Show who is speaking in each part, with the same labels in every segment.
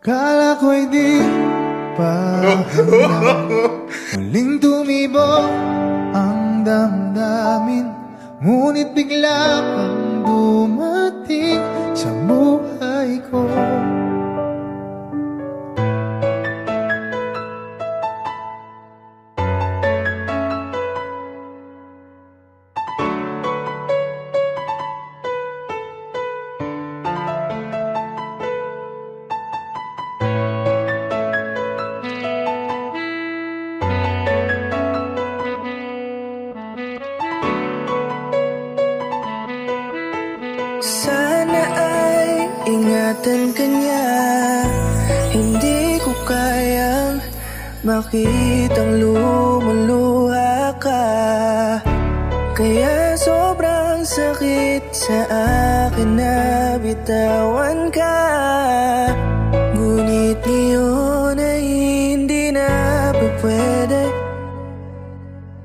Speaker 1: Kala ko'y di pa hanggang muling tumibok ang damdamin, ngunit bigla kang dumating sa buhay ko.
Speaker 2: Sana ay ingatan ka niya. Hindi ko kayang makitang lumuluha ka, kaya sobrang sakit sa akin na bitawan ka. Ngunit ngayon ay hindi na pwede.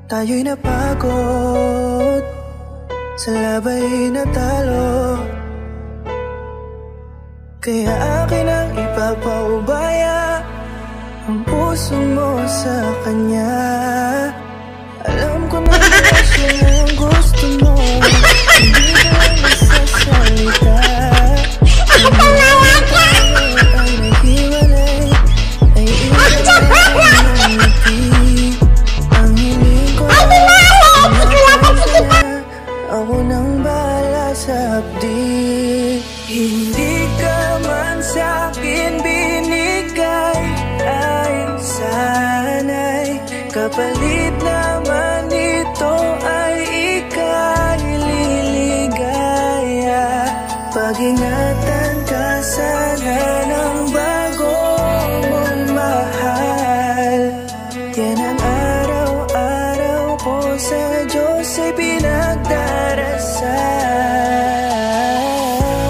Speaker 2: Tayo'y napagod sa labay na talo, kaya akin ang ipapaubaya ang puso mo sa kanya. Alam ko na siya ang gusto mo, hindi ka nagsasalita. Ang mga tayo ay naghiwalay, ay iwalay ang ngiti. Ang hiling ko ako nang bahala sa hapdi. Hindi ka man sa'kin binigay, ay sana'y kapalit naman ito ay ika'y liligaya. Pag-ingatan ka sana ng bago mong mahal. Yan ang araw-araw ko sa Diyos ay pinagdarasal.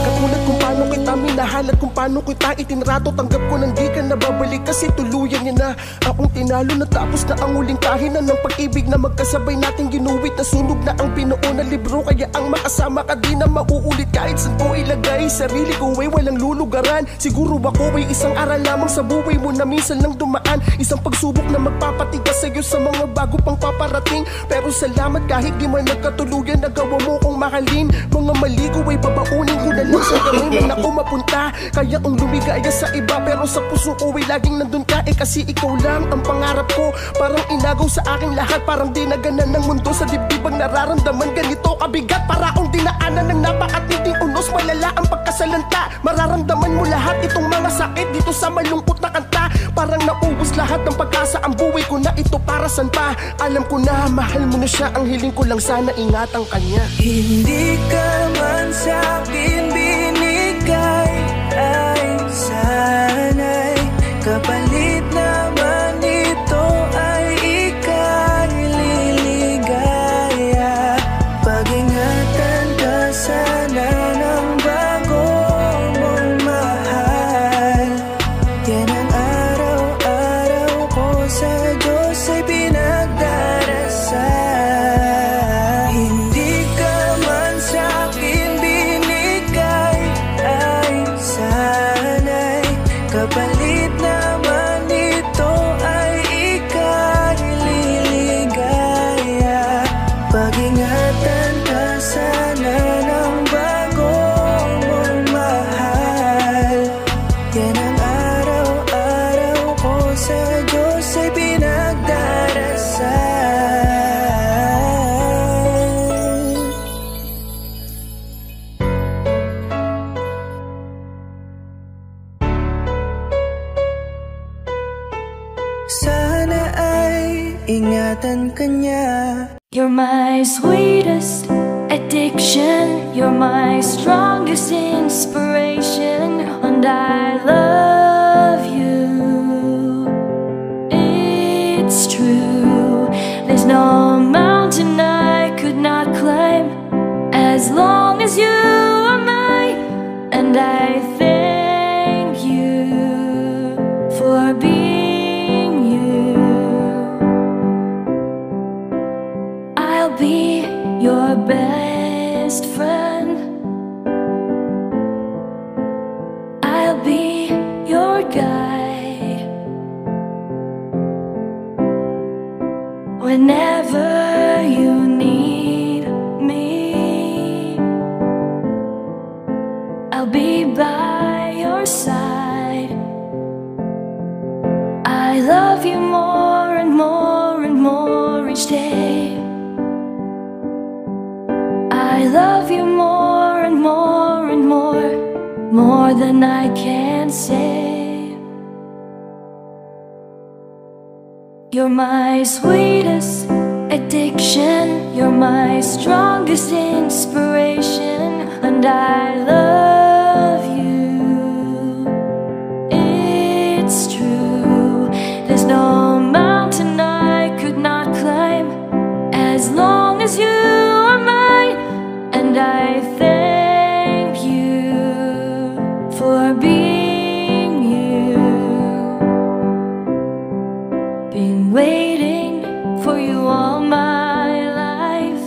Speaker 3: Katulad kung paano kita minahal at kung paano kita itinrato, tanggap ko nang di ka nababalik kasi tuluyan niya na akong tinalo. Natapos na ang huling kahinan ng pag-ibig na magkasabay nating ginuwit. Nasunog na ang pinuo na libro, kaya ang makasama ka di na mauulit. Kahit saan ko ilagay sarili ko ay walang lulugaran. Siguro ako ay isang aral lamang sa buhay mo na minsan lang dumaan. Isang pagsubok na magpapatigas sa'yo sa mga bago pang paparating. Pero salamat kahit di man nagkatuluyan, nagawa mo kong mahalin. Mga mali ko ay babaunin ko na lang sa kamay mo na ako mapunta. Kaya ang lumigaya sa iba, pero sa puso ko ay laging nandun ka. Kasi ikaw lang ang pangarap ko. Parang inagaw sa aking lahat, parang dinaganan ng mundo sa dibdib ang nararamdaman. Ganito kabigat para akong dinaanan ng napakatinding unos. Malala ang pagkasalanta, mararamdaman mo lahat itong mga sakit dito sa malungkot na kanta. Parang naubos lahat ng pag-asa, ang buhay ko na ito para san pa. Alam ko na mahal mo na siya, ang hiling ko lang sana ingatan kanya.
Speaker 2: Hindi ka man sa'kin binigay, ay sana'y kapalit naman ito ay ika'y liligaya. Pag-ingatan ka sana ng bago mong mahal. Yan ang araw-araw ko sa Diyos ay pinagdarasal. Hindi ka man sa'kin binigay, ay sana'y kapalit naman ito ay ika'y liligaya. Pag-ingatan ka sana ng bago mong mahal. Yan ang araw-araw ko sa Diyos ay pinagdarasal. Sana ay ingatan ka niya.
Speaker 4: You're my sweetest addiction, you're my strongest inspiration, and I love you. It's true, there's no mountain I could not climb as long as you are mine, and I thank you for being you. I'll be your best friend. I'll be your guide. Whenever you need me, I'll be by your side. I love you more and more and more each day. I love you more and more and more than I can say. You're my sweetest addiction, you're my strongest inspiration, and I love you. It's true, there's no mountain I could not climb as long as you are mine, and I thank you for being you. Been waiting for you all my life.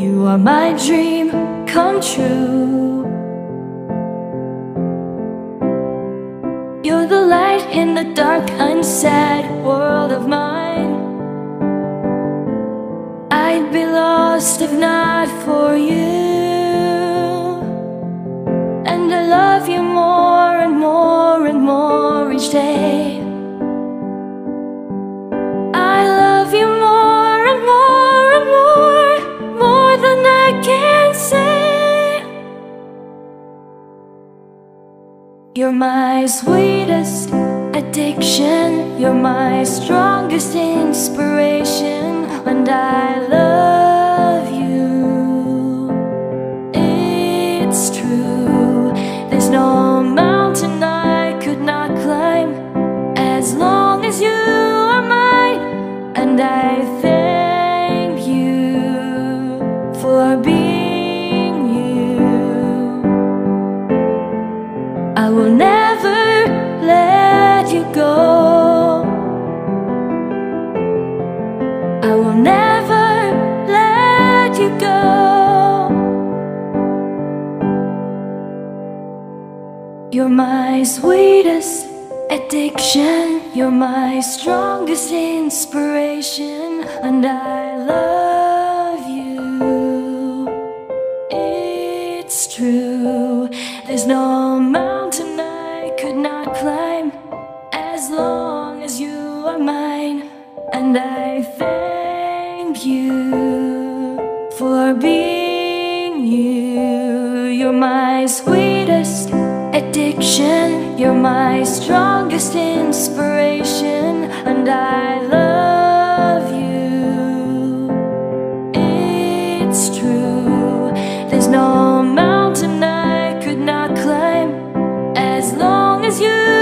Speaker 4: You are my dream come true. You're the light in the dark, unsad world of mine. I'd be lost if not for you. And I love you more and more and more each day. I love you more and more and more than I can say. You're my sweetest addiction, you're my strongest inspiration, and I love you. It's true, there's no mountain I could not climb as long as you are mine, and I thank you for being you. I will never let you go. I will never let you go. You're my sweetest addiction, you're my strongest inspiration, and I love you. It's true, there's no mountain I could not climb as long as you are mine, and I thank you for being you. You're my sweetest addiction, you're my strongest inspiration, and I love you. It's true, there's no mountain I could not climb as long as you